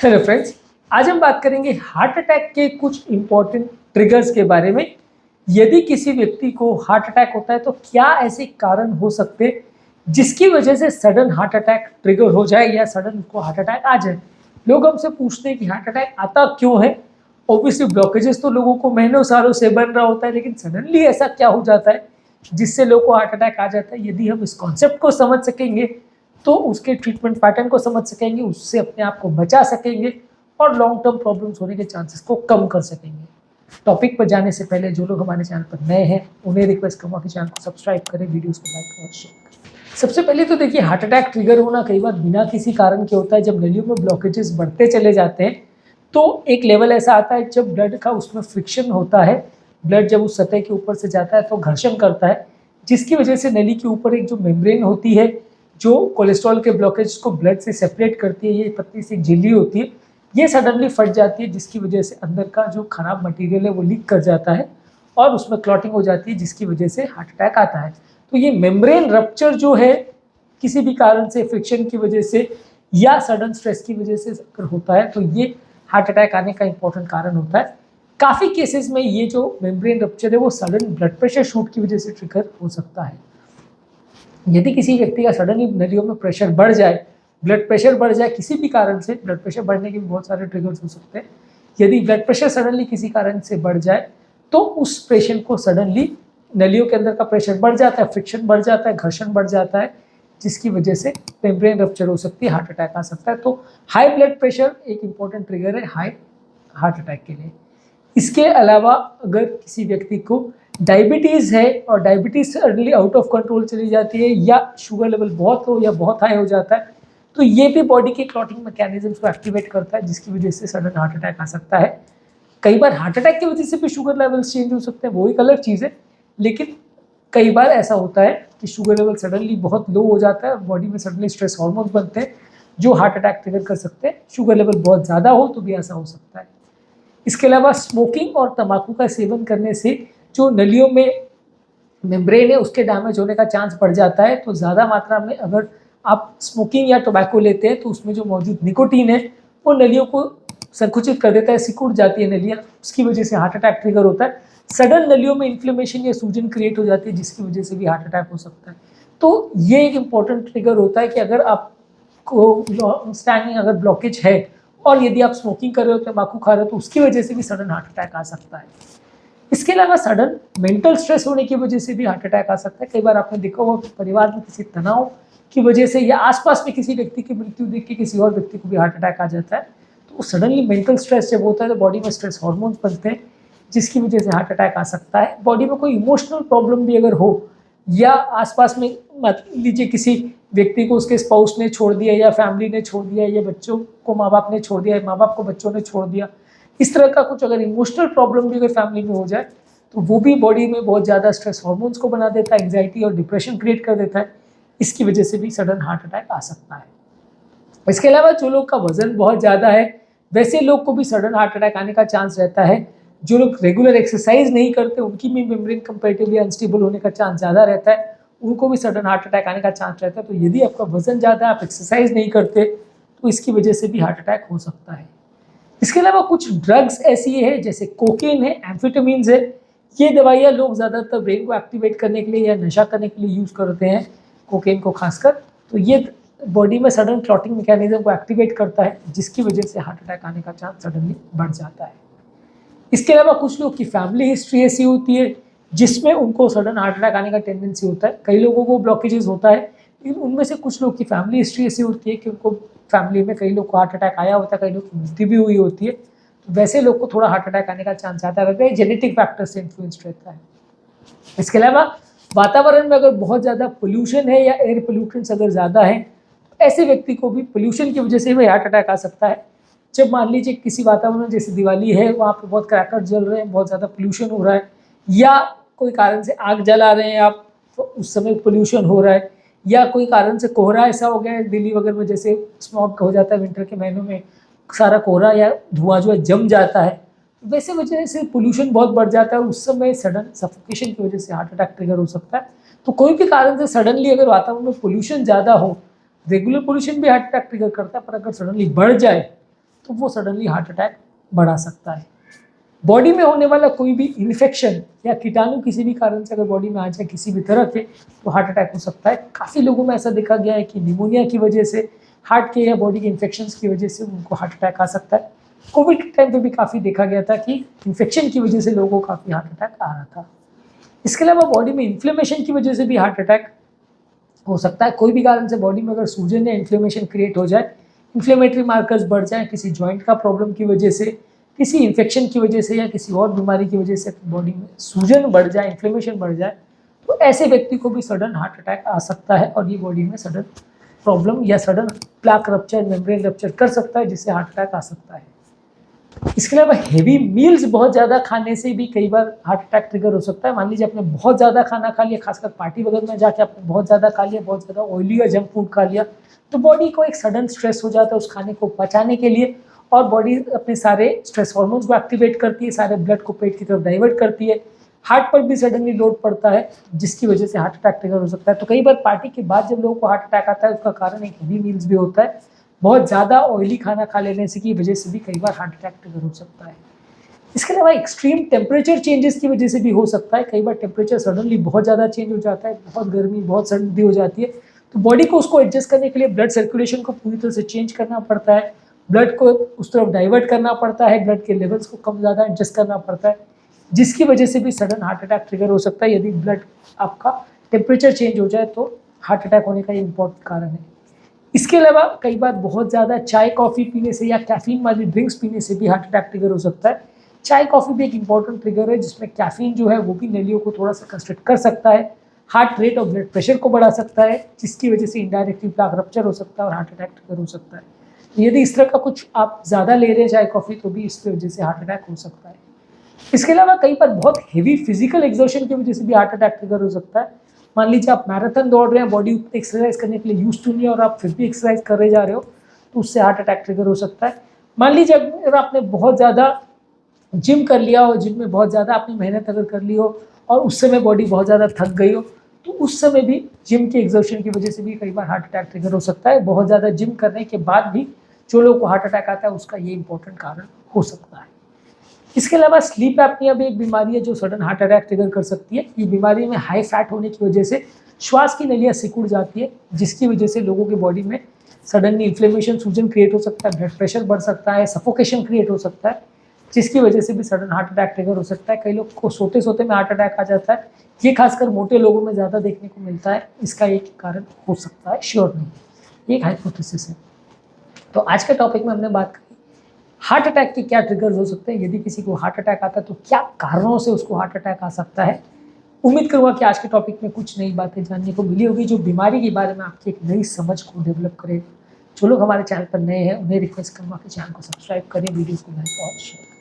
Hello friends, आज हम बात करेंगे हार्ट अटैक के कुछ इंपॉर्टेंट ट्रिगर्स के बारे में। यदि किसी व्यक्ति को हार्ट अटैक होता है तो क्या ऐसे कारण हो सकते हैं जिसकी वजह से सडन हार्ट अटैक ट्रिगर हो जाए या सडन उनको हार्ट अटैक आ जाए। लोग हमसे पूछते हैं कि हार्ट अटैक आता क्यों है। ऑब्वियसली ब्लॉकेजेस तो लोगों को महीनों सालों से बन रहा होता है, लेकिन सडनली ऐसा क्या हो जाता है जिससे लोगों को हार्ट अटैक आ जाता है। यदि हम इस कॉन्सेप्ट को समझ सकेंगे तो उसके ट्रीटमेंट पैटर्न को समझ सकेंगे, उससे अपने आप को बचा सकेंगे और लॉन्ग टर्म प्रॉब्लम्स होने के चांसेस को कम कर सकेंगे। टॉपिक पर जाने से पहले जो लोग हमारे चैनल पर नए हैं उन्हें रिक्वेस्ट करूँगा कि चैनल को सब्सक्राइब करें, वीडियोस को लाइक और शेयर करें। सबसे पहले तो देखिए, हार्ट अटैक ट्रिगर होना कई बार बिना किसी कारण के होता है। जब नलियों में ब्लॉकेजेस बढ़ते चले जाते हैं तो एक लेवल ऐसा आता है जब ब्लड का उसमें फ्रिक्शन होता है, ब्लड जब उस सतह के ऊपर से जाता है तो घर्षण करता है, जिसकी वजह से नली के ऊपर एक जो मेम्ब्रेन होती है जो कोलेस्ट्रॉल के ब्लॉकेज को ब्लड से सेपरेट करती है, ये पतली सी झिल्ली होती है, ये सडनली फट जाती है, जिसकी वजह से अंदर का जो खराब मटेरियल है वो लीक कर जाता है और उसमें क्लॉटिंग हो जाती है, जिसकी वजह से हार्ट अटैक आता है। तो ये मेम्ब्रेन रप्चर जो है किसी भी कारण से, फ्रिक्शन की वजह से या सडन स्ट्रेस की वजह से अगर होता है तो ये हार्ट अटैक आने का इंपॉर्टेंट कारण होता है। काफ़ी केसेस में ये जो मेम्ब्रेन रप्चर है वो सडन ब्लड प्रेशर शूट की वजह से ट्रिगर हो सकता है। यदि किसी व्यक्ति का सडनली नलियों में प्रेशर बढ़ जाए, ब्लड प्रेशर बढ़ जाए किसी भी कारण से, ब्लड प्रेशर बढ़ने के भी बहुत सारे ट्रिगर्स हो सकते हैं। यदि ब्लड प्रेशर सडनली किसी कारण से बढ़ जाए तो उस पेशेंट को सडनली नलियों के अंदर का प्रेशर बढ़ जाता है, फ्रिक्शन बढ़ जाता है, घर्षण बढ़ जाता है, जिसकी वजह से मेम्ब्रेन रप्चर हो सकती है, हार्ट अटैक आ सकता है। तो हाई ब्लड प्रेशर एक इंपॉर्टेंट ट्रिगर है हाई हार्ट अटैक के लिए। इसके अलावा अगर किसी व्यक्ति को डायबिटीज़ है और diabetes suddenly out of control चली जाती है या शुगर लेवल बहुत लो या बहुत हाई हो जाता है तो ये भी बॉडी के क्लॉटिंग मैकेनिज्म को एक्टिवेट करता है, जिसकी वजह से सडन हार्ट अटैक आ सकता है। कई बार हार्ट अटैक की वजह से भी शुगर लेवल्स चेंज हो सकते हैं, वो एक अलग चीज़ है, लेकिन कई बार ऐसा होता है कि शुगर लेवल सडनली बहुत लो हो जाता है और बॉडी में सडनली स्ट्रेस हार्मोन्स बनते हैं जो हार्ट अटैक ट्रिगर कर सकते हैं। शुगर लेवल बहुत ज़्यादा हो तो भी ऐसा हो सकता है। इसके अलावा स्मोकिंग और तंबाकू का सेवन करने से जो नलियों में मेम्ब्रेन है उसके डैमेज होने का चांस बढ़ जाता है। तो ज़्यादा मात्रा में अगर आप स्मोकिंग या टोबैको लेते हैं तो उसमें जो मौजूद निकोटीन है वो नलियों को संकुचित कर देता है, सिकुड़ जाती है नलियाँ, उसकी वजह से हार्ट अटैक ट्रिगर होता है। सडन नलियों में इन्फ्लेमेशन या सूजन क्रिएट हो जाती है, जिसकी वजह से भी हार्ट अटैक हो सकता है। तो ये एक इंपॉर्टेंट ट्रिगर होता है कि अगर आपको स्टैंडिंग अगर ब्लॉकेज है और यदि आप स्मोकिंग कर रहे हो, तंबाकू खा रहे हो, तो उसकी वजह से भी सडन हार्ट अटैक आ सकता है। इसके अलावा सडन मेंटल स्ट्रेस होने की वजह से भी हार्ट अटैक आ सकता है। कई बार आपने देखा होगा परिवार में किसी तनाव की वजह से या आसपास में किसी व्यक्ति की मृत्यु देख के किसी और व्यक्ति को भी हार्ट अटैक आ जाता है। तो सडनली मेंटल स्ट्रेस जब होता है तो बॉडी में स्ट्रेस हार्मोन्स बनते हैं, जिसकी वजह से हार्ट अटैक आ सकता है। बॉडी में कोई इमोशनल प्रॉब्लम भी अगर हो या आसपास में, मान लीजिए किसी व्यक्ति को उसके स्पाउस ने छोड़ दिया या फैमिली ने छोड़ दिया या बच्चों को माँ बाप ने छोड़ दिया या माँ बाप को बच्चों ने छोड़ दिया, इस तरह का कुछ अगर इमोशनल प्रॉब्लम भी अगर फैमिली में हो जाए तो वो भी बॉडी में बहुत ज़्यादा स्ट्रेस हार्मोन्स को बना देता है, एंग्जाइटी और डिप्रेशन क्रिएट कर देता है। इसकी वजह से भी सडन हार्ट अटैक आ सकता है। इसके अलावा जो लोग का वजन बहुत ज़्यादा है वैसे लोग को भी सडन हार्ट अटैक आने का चांस रहता है। जो लोग रेगुलर एक्सरसाइज नहीं करते उनकी भी मेम्ब्रेन कंपैरेटिवली अनस्टेबल होने का चांस ज़्यादा रहता है, उनको भी सडन हार्ट अटैक आने का चांस रहता है। तो यदि आपका वजन ज़्यादा है, आप एक्सरसाइज नहीं करते, तो इसकी वजह से भी हार्ट अटैक हो सकता है। इसके अलावा कुछ ड्रग्स ऐसी है जैसे कोकेन है, एम्फेटामिन्स है, ये दवाइयाँ लोग ज़्यादातर ब्रेन को एक्टिवेट करने के लिए या नशा करने के लिए यूज़ करते हैं, कोकेन को खासकर। तो ये बॉडी में सडन क्लॉटिंग मैकेनिज्म को एक्टिवेट करता है, जिसकी वजह से हार्ट अटैक आने का चांस सडनली बढ़ जाता है। इसके अलावा कुछ लोग की फैमिली हिस्ट्री ऐसी होती है जिसमें उनको सडन हार्ट अटैक आने का टेंडेंसी होता है। कई लोगों को ब्लॉकेजेस होता है, लेकिन उनमें से कुछ लोग की फैमिली हिस्ट्री ऐसी होती है कि उनको फैमिली में कई लोग को हार्ट अटैक आया होता है, कई लोग की मृत्यु भी हुई होती है। तो वैसे लोग को थोड़ा हार्ट अटैक आने का चांस ज़्यादा रहता है, जेनेटिक फैक्टर से इन्फ्लुएंस रहता है। इसके अलावा वातावरण में अगर बहुत ज़्यादा पोल्यूशन है या एयर पोल्यूटेंट्स अगर ज़्यादा है तो ऐसे व्यक्ति को भी पोल्यूशन की वजह से भी हार्ट अटैक आ सकता है। जब मान लीजिए किसी वातावरण जैसे दिवाली है, वहाँ पे बहुत क्रैकर जल रहे हैं, बहुत ज़्यादा पोल्यूशन हो रहा है, या कोई कारण से आग जला रहे हैं आप तो उस समय पोल्यूशन हो रहा है, या कोई कारण से कोहरा ऐसा हो गया है दिल्ली वगैरह में, जैसे स्मॉग हो जाता है विंटर के महीनों में, सारा कोहरा या धुआं जो है जम जाता है, वैसे वजह से पोल्यूशन बहुत बढ़ जाता है, उस समय सडन सफोकेशन की वजह से हार्ट अटैक ट्रिगर हो सकता है। तो कोई भी कारण से सडनली अगर वातावरण में पोल्यूशन ज़्यादा हो, रेगुलर पोल्यूशन भी हार्ट अटैक ट्रिगर करता है, पर अगर सडनली बढ़ जाए तो वो सडनली हार्ट अटैक बढ़ा सकता है। बॉडी में होने वाला कोई भी इन्फेक्शन या कीटाणु किसी भी कारण से अगर बॉडी में आ जाए किसी भी तरह के, तो हार्ट अटैक हो सकता है। काफ़ी लोगों में ऐसा देखा गया है कि निमोनिया की वजह से, हार्ट के या बॉडी के इन्फेक्शंस की वजह से उनको हार्ट अटैक आ सकता है। कोविड के टाइम पे भी काफ़ी देखा गया था कि इन्फेक्शन की वजह से लोगों को काफ़ी हार्ट अटैक आ रहा था। इसके अलावा बॉडी में इन्फ्लेमेशन की वजह से भी हार्ट अटैक हो सकता है। कोई भी कारण से बॉडी में अगर सूजन या इन्फ्लेमेशन क्रिएट हो जाए, इन्फ्लेमेटरी मार्कर्स बढ़ जाए किसी जॉइंट का प्रॉब्लम की वजह से, किसी इन्फेक्शन की वजह से या किसी और बीमारी की वजह से बॉडी में सूजन बढ़ जाए, इन्फ्लेमेशन बढ़ जाए, तो ऐसे व्यक्ति को भी सडन हार्ट अटैक आ सकता है और ये बॉडी में सडन प्रॉब्लम या sudden plaque rupture, membrane rupture कर सकता है, जिससे हार्ट अटैक आ सकता है। इसके अलावा हेवी मील्स बहुत ज़्यादा खाने से भी कई बार हार्ट अटैक ट्रिगर हो सकता है। मान लीजिए आपने बहुत ज़्यादा खाना खा लिया, खासकर पार्टी वगैरह में जाके आपने बहुत ज़्यादा खा लिया, बहुत ज़्यादा ऑयली या जंक फूड खा लिया, तो बॉडी को एक सडन स्ट्रेस हो जाता है उस खाने को पचाने के लिए, और बॉडी अपने सारे स्ट्रेस हार्मोन्स को एक्टिवेट करती है, सारे ब्लड को पेट की तरफ डाइवर्ट करती है, हार्ट पर भी सडनली लोड पड़ता है, जिसकी वजह से हार्ट अटैक ट्रिगर हो सकता है। तो कई बार पार्टी के बाद जब लोगों को हार्ट अटैक आता है, उसका कारण एक हेवी मील्स भी होता है। बहुत ज़्यादा ऑयली खाना खा लेने से की वजह से भी कई बार हार्ट अटैक ट्रिगर हो सकता है। इसके अलावा एक्सट्रीम टेम्परेचर चेंजेस की वजह से भी हो सकता है। कई बार टेम्परेचर सडनली बहुत ज़्यादा चेंज हो जाता है, बहुत गर्मी, बहुत सर्दी हो जाती है, तो बॉडी को उसको एडजस्ट करने के लिए ब्लड सर्कुलेशन को पूरी तरह से चेंज करना पड़ता है, ब्लड को उस तरफ डाइवर्ट करना पड़ता है, ब्लड के लेवल्स को कम ज़्यादा एडजस्ट करना पड़ता है, जिसकी वजह से भी सडन हार्ट अटैक ट्रिगर हो सकता है। यदि ब्लड आपका टेम्परेचर चेंज हो जाए तो हार्ट अटैक होने का ये इंपॉर्टेंट कारण है। इसके अलावा कई बार बहुत ज़्यादा चाय कॉफ़ी पीने से या कैफीन वाली ड्रिंक्स पीने से भी हार्ट अटैक ट्रिगर हो सकता है। चाय कॉफ़ी भी एक इंपॉर्टेंट ट्रिगर है, जिसमें कैफीन जो है वो भी नलियों को थोड़ा सा कंस्ट्रिक्ट कर सकता है, हार्ट रेट और ब्लड प्रेशर को बढ़ा सकता है, जिसकी वजह से इनडायरेक्टली प्लाक रप्चर हो सकता है और हार्ट अटैक ट्रिगर हो सकता है। तो यदि इस तरह का कुछ आप ज़्यादा ले रहे हैं चाय कॉफ़ी, तो भी इसकी वजह से हार्ट अटैक हो सकता है। इसके अलावा कई बार बहुत हेवी फिजिकल एक्सर्शन की वजह से भी हार्ट अटैक ट्रिगर हो सकता है। मान लीजिए आप मैराथन दौड़ रहे हैं, बॉडी एक्सरसाइज करने के लिए यूज टू नहीं है और आप फिर भी एक्सरसाइज कर रहे जा रहे हो, तो उससे हार्ट अटैक ट्रिगर हो सकता है। मान लीजिए अगर आपने बहुत ज़्यादा जिम कर लिया हो, जिम में बहुत ज़्यादा आपने मेहनत अगर कर ली हो और उस समय बॉडी बहुत ज़्यादा थक गई हो, तो उस समय भी जिम के एक्सर्शन की वजह से भी कई बार हार्ट अटैक ट्रिगर हो सकता है। बहुत ज़्यादा जिम करने के बाद भी जो लोगों को हार्ट अटैक आता है, उसका ये इंपॉर्टेंट कारण हो सकता है। इसके अलावा स्लीप एपनिया भी एक बीमारी है जो सडन हार्ट अटैक ट्रिगर कर सकती है। ये बीमारी में हाई फैट होने की वजह से श्वास की नलियाँ सिकुड़ जाती है, जिसकी वजह से लोगों की बॉडी में सडनली इन्फ्लेमेशन, सूजन क्रिएट हो सकता है, ब्लड प्रेशर बढ़ सकता है, सफोकेशन क्रिएट हो सकता है, जिसकी वजह से भी सडन हार्ट अटैक ट्रिगर हो सकता है। कई लोग को सोते सोते में हार्ट अटैक आ जाता है, ये खासकर मोटे लोगों में ज़्यादा देखने को मिलता है। इसका एक कारण हो सकता है, श्योर नहीं, ये एक हाइपोथेसिस है। तो आज के टॉपिक में हमने बात करी हार्ट अटैक के क्या ट्रिगर्स हो सकते हैं, यदि किसी को हार्ट अटैक आता है तो क्या कारणों से उसको हार्ट अटैक आ सकता है। उम्मीद करूँगा कि आज के टॉपिक में कुछ नई बातें जानने को मिली होगी, जो बीमारी के बारे में आपकी एक नई समझ को डेवलप करेगा। जो लोग हमारे चैनल पर नए हैं, उन्हें रिक्वेस्ट करूँगा कि चैनल को सब्सक्राइब करें, वीडियोज़ को लाइक और शेयर करें।